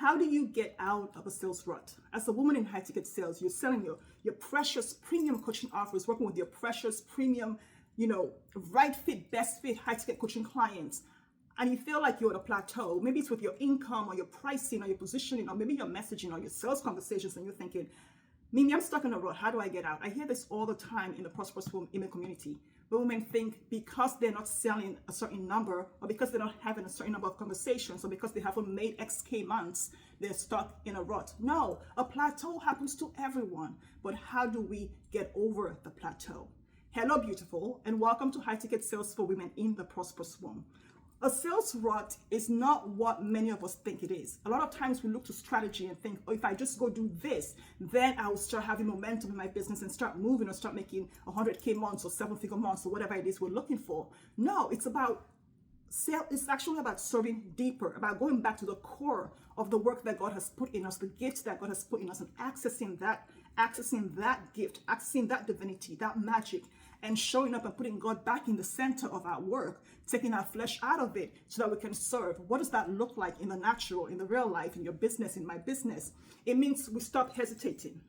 How do you get out of a sales rut? As a woman in high ticket sales, you're selling your precious premium coaching offers, working with your precious premium, right fit, best fit high ticket coaching clients. And you feel like you're at a plateau. Maybe it's with your income or your pricing or your positioning or maybe your messaging or your sales conversations, and you're thinking, Mimi, I'm stuck in a rut. How do I get out? I hear this all the time in the prosperous women community. But women think because they're not selling a certain number, or because they're not having a certain number of conversations, or because they haven't made XK months, they're stuck in a rut. No, a plateau happens to everyone. But how do we get over the plateau? Hello, beautiful, and welcome to High Ticket Sales for Women in the Prosperous Womb. A sales rut is not what many of us think it is. A lot of times we look to strategy and think, oh, if I just go do this, then I will start having momentum in my business and start moving or start making 100K months or 7-figure months or whatever it is we're looking for. No, it's actually about serving deeper, about going back to the core of the work that God has put in us, the gifts that God has put in us, and accessing that gift, accessing that divinity, that magic, and showing up and putting God back in the center of our work, taking our flesh out of it so that we can serve. What does that look like in the natural, in the real life, in your business, in my business? It means we stop hesitating,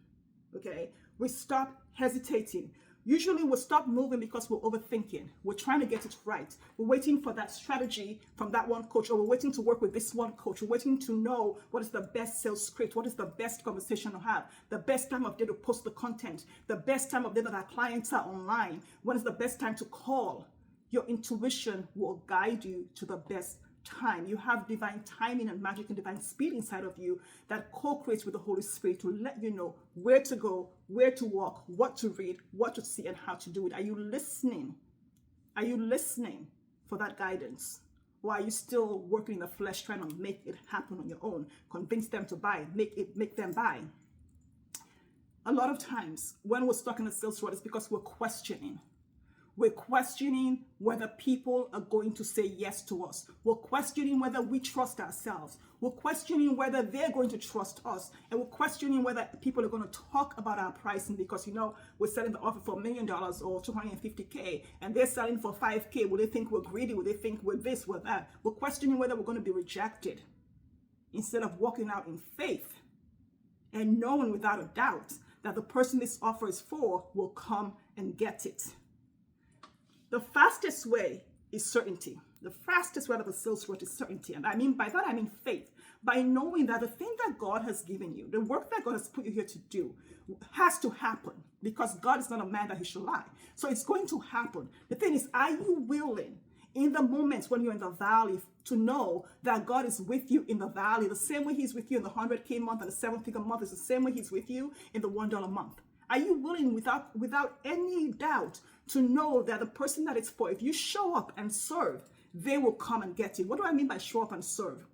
okay? We stop hesitating. Usually we'll stop moving because we're overthinking. We're trying to get it right. We're waiting for that strategy from that one coach, or we're waiting to work with this one coach. We're waiting to know what is the best sales script, what is the best conversation to have, the best time of day to post the content, the best time of day that our clients are online, when is the best time to call. Your intuition will guide you to the best time. You have divine timing and magic and divine speed inside of you that co-creates with the Holy Spirit to let you know where to go, where to walk, what to read, what to see, and how to do it. Are you listening? Are you listening for that guidance? Or are you still working in the flesh, trying to make it happen on your own? Convince them to buy, make them buy. A lot of times when we're stuck in a sales rut, it's because we're questioning. We're questioning whether people are going to say yes to us. We're questioning whether we trust ourselves. We're questioning whether they're going to trust us. And we're questioning whether people are going to talk about our pricing because, we're selling the offer for $1 million or $250K and they're selling for $5K. Will they think we're greedy? Will they think we're this, we're that? We're questioning whether we're going to be rejected instead of walking out in faith and knowing without a doubt that the person this offer is for will come and get it. The fastest way is certainty. The fastest way out of a sales rut is certainty. And by that, I mean faith. By knowing that the thing that God has given you, the work that God has put you here to do, has to happen because God is not a man that he should lie. So it's going to happen. The thing is, are you willing in the moments when you're in the valley to know that God is with you in the valley? The same way he's with you in the 100K month and the 7-figure month is the same way he's with you in the $1 month. Are you willing without any doubt to know that the person that it's for, if you show up and serve, they will come and get it? What do I mean by show up and serve?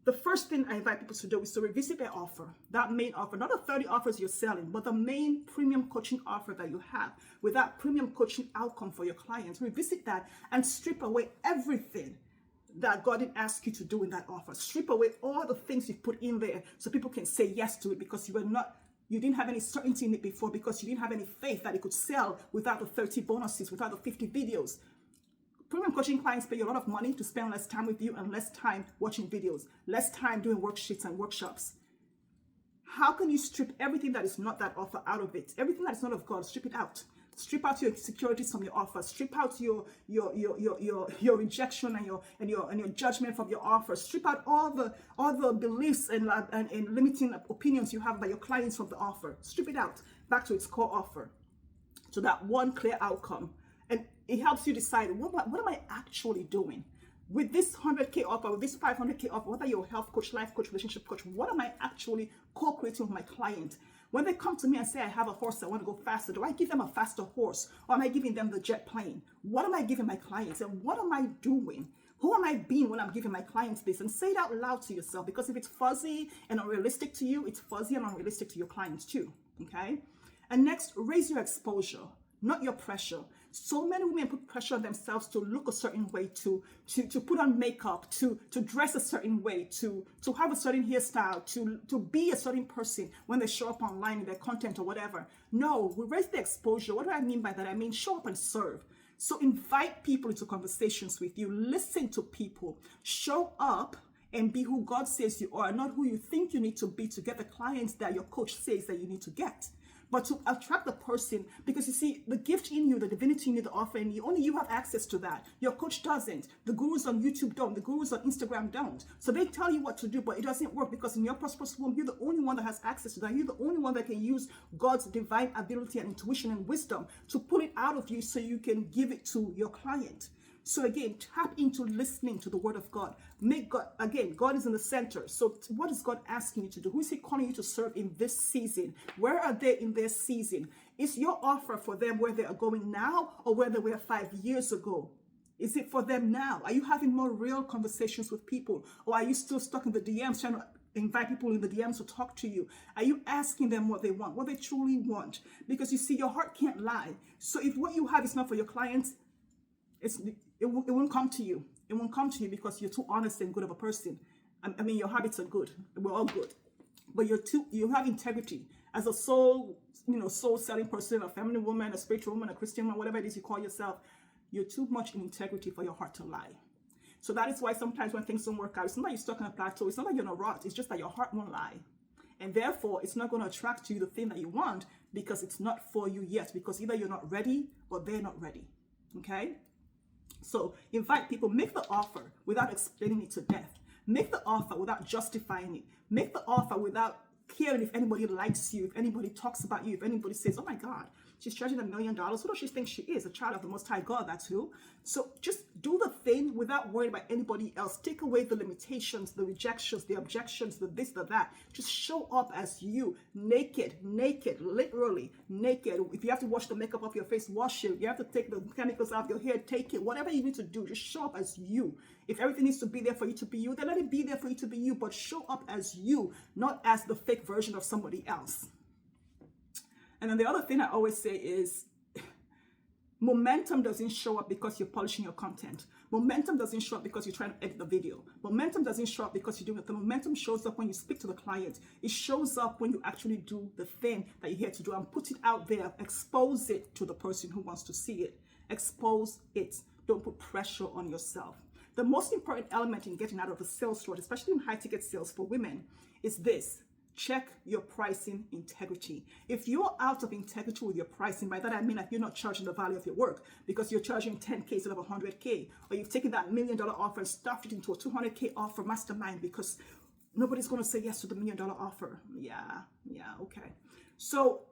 The first thing I invite people to do is to revisit their offer, that main offer, not the 30 offers you're selling, but the main premium coaching offer that you have with that premium coaching outcome for your clients. Revisit that and strip away everything that God didn't ask you to do in that offer. Strip away all the things you put in there so people can say yes to it because you didn't have any certainty in it before, because you didn't have any faith that it could sell without the 30 bonuses, without the 50 videos. Premium coaching clients pay you a lot of money to spend less time with you and less time watching videos, less time doing worksheets and workshops. How can you strip everything that is not that offer out of it? Everything that is not of God, strip it out. Strip out your insecurities from your offer. Strip out your rejection and your judgment from your offer. Strip out all the beliefs and limiting opinions you have about your clients from the offer. Strip it out back to its core offer, to that one clear outcome, and it helps you decide what am I actually doing with this 100K offer, with this 500K offer. Whether you're a health coach, life coach, relationship coach, what am I actually co-creating with my client? When they come to me and say, I have a horse, I want to go faster, do I give them a faster horse, or am I giving them the jet plane? What am I giving my clients, and what am I doing? Who am I being when I'm giving my clients this? And say it out loud to yourself, because if it's fuzzy and unrealistic to you, it's fuzzy and unrealistic to your clients too, okay? And next, raise your exposure, not your pressure. So many women put pressure on themselves to look a certain way, to put on makeup, to dress a certain way, to have a certain hairstyle, to be a certain person when they show up online in their content or whatever. No, we raise the exposure. What do I mean by that? I mean show up and serve. So invite people into conversations with you. Listen to people. Show up and be who God says you are, not who you think you need to be to get the clients that your coach says that you need to get. But to attract the person, because you see, the gift in you, the divinity in you, the offer in you, only you have access to that. Your coach doesn't. The gurus on YouTube don't. The gurus on Instagram don't. So they tell you what to do, but it doesn't work, because in your prosperous womb, you're the only one that has access to that. You're the only one that can use God's divine ability and intuition and wisdom to pull it out of you so you can give it to your client. So again, tap into listening to the word of God. Make God, again, God is in the center. So what is God asking you to do? Who is he calling you to serve in this season? Where are they in their season? Is your offer for them where they are going now, or where they were 5 years ago? Is it for them now? Are you having more real conversations with people? Or are you still stuck in the DMs trying to invite people in the DMs to talk to you? Are you asking them what they want, what they truly want? Because you see, your heart can't lie. So if what you have is not for your clients, it won't come to you. It won't come to you because you're too honest and good of a person. I mean, your habits are good. We're all good. But you have integrity. As a soul selling person, a feminine woman, a spiritual woman, a Christian woman, whatever it is you call yourself, you're too much in integrity for your heart to lie. So that is why sometimes when things don't work out, it's not that you're stuck in a plateau. It's not that you're in a rut. It's just that your heart won't lie. And therefore, it's not going to attract you the thing that you want, because it's not for you yet. Because either you're not ready or they're not ready. Okay? So invite people, make the offer without explaining it to death. Make the offer without justifying it. Make the offer without caring if anybody likes you, if anybody talks about you, if anybody says, oh my God, she's charging $1 million. Who does she think she is? A child of the Most High God, that's who. So just do the thing without worrying about anybody else. Take away the limitations, the rejections, the objections, the this, the that. Just show up as you, naked, literally naked. If you have to wash the makeup off your face, wash it. You have to take the chemicals out of your hair, take it. Whatever you need to do, just show up as you. If everything needs to be there for you to be you, then let it be there for you to be you, but show up as you, not as the fake version of somebody else. And then the other thing I always say is, momentum doesn't show up because you're polishing your content. Momentum doesn't show up because you're trying to edit the video. Momentum doesn't show up because you're doing it. The momentum shows up when you speak to the client. It shows up when you actually do the thing that you're here to do and put it out there. Expose it to the person who wants to see it. Expose it. Don't put pressure on yourself. The most important element in getting out of a sales rut, especially in high-ticket sales for women, is this. Check your pricing integrity. If you're out of integrity with your pricing, by that I mean that you're not charging the value of your work because you're charging 10K instead of 100K, or you've taken that $1 million offer and stuffed it into a 200K offer mastermind because nobody's going to say yes to the $1 million offer. Yeah, okay. So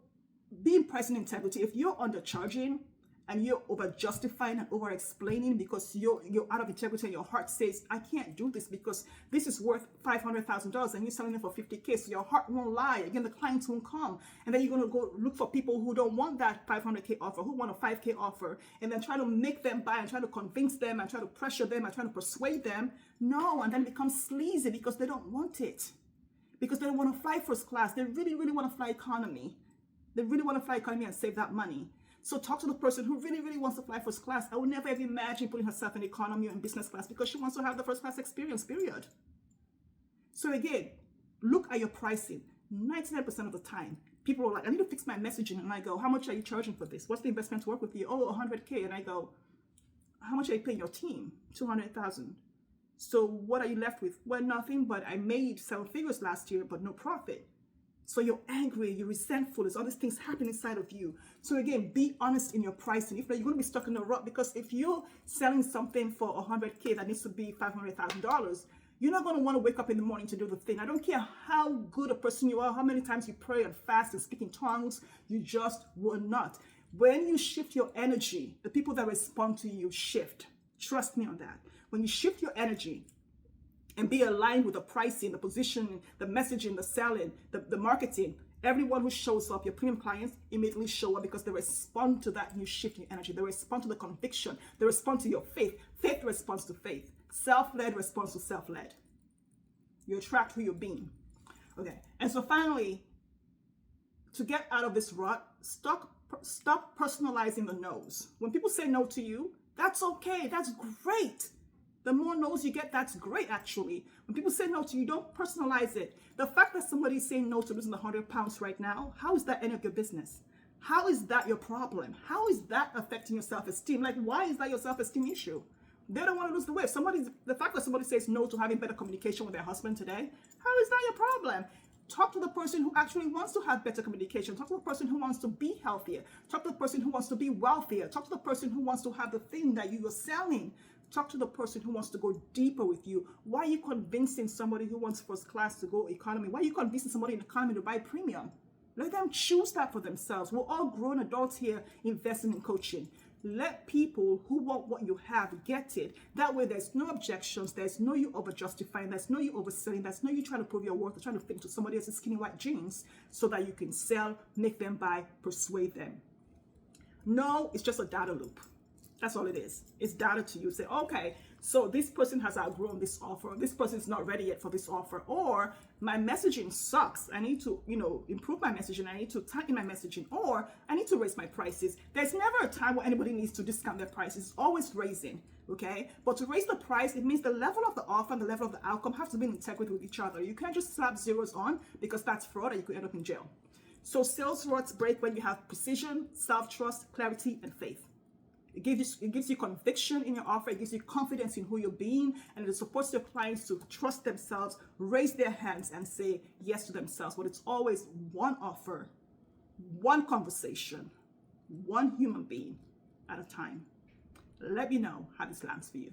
being pricing integrity, if you're undercharging and you're over justifying and over explaining because you're out of integrity and your heart says, I can't do this because this is worth $500,000 and you're selling it for 50K, so your heart won't lie. Again, the clients won't come. And then you're going to go look for people who don't want that 500K offer, who want a 5K offer, and then try to make them buy and try to convince them and try to pressure them and try to persuade them. No, and then it becomes sleazy because they don't want it. Because they don't want to fly first class. They really, really want to fly economy. They really want to fly economy and save that money. So talk to the person who really, really wants to fly first class. I would never ever imagine putting herself in economy or in business class because she wants to have the first class experience, period. So again, look at your pricing. 99% of the time, people are like, I need to fix my messaging. And I go, how much are you charging for this? What's the investment to work with you? Oh, 100K. And I go, how much are you paying your team? 200,000. So what are you left with? Well, nothing, but I made 7 figures last year, but no profit. So you're angry, you're resentful, there's all these things happening inside of you. So again, be honest in your pricing. If not, you're going to be stuck in a rut because if you're selling something for 100K that needs to be $500,000, you're not going to want to wake up in the morning to do the thing. I don't care how good a person you are, how many times you pray and fast and speak in tongues, you just will not. When you shift your energy, the people that respond to you shift. Trust me on that. When you shift your energy, and be aligned with the pricing, the positioning, the messaging, the selling, the marketing. Everyone who shows up, your premium clients immediately show up because they respond to that new shift in energy. They respond to the conviction. They respond to your faith. Faith responds to faith. Self-led responds to self-led. You attract who you're being. Okay. And so finally, to get out of this rut, stop personalizing the no's. When people say no to you, that's okay. That's great. The more no's you get, that's great, actually. When people say no to you, don't personalize it. The fact that somebody's saying no to losing 100 pounds right now, how is that any of your business? How is that your problem? How is that affecting your self-esteem? Like, why is that your self-esteem issue? They don't want to lose the weight. The fact that somebody says no to having better communication with their husband today, how is that your problem? Talk to the person who actually wants to have better communication. Talk to the person who wants to be healthier. Talk to the person who wants to be wealthier. Talk to the person who wants to have the thing that you are selling. Talk to the person who wants to go deeper with you. Why are you convincing somebody who wants first class to go economy? Why are you convincing somebody in economy to buy premium? Let them choose that for themselves. We're all grown adults here investing in coaching. Let people who want what you have get it. That way there's no objections, there's no you over justifying, there's no you overselling, there's no you trying to prove your worth or trying to fit into somebody else's skinny white jeans so that you can sell, make them buy, persuade them. No, it's just a data loop. That's all it is. It's data to you. Say, okay, so this person has outgrown this offer. This person is not ready yet for this offer. Or my messaging sucks. I need to, improve my messaging. I need to tighten my messaging. Or I need to raise my prices. There's never a time where anybody needs to discount their prices. It's always raising, okay? But to raise the price, it means the level of the offer and the level of the outcome have to be in integrity with each other. You can't just slap zeros on because that's fraud and you could end up in jail. So sales ruts break when you have precision, self-trust, clarity, and faith. It gives you conviction in your offer. It gives you confidence in who you're being, and it supports your clients to trust themselves, raise their hands, and say yes to themselves. But it's always one offer, one conversation, one human being at a time. Let me know how this lands for you.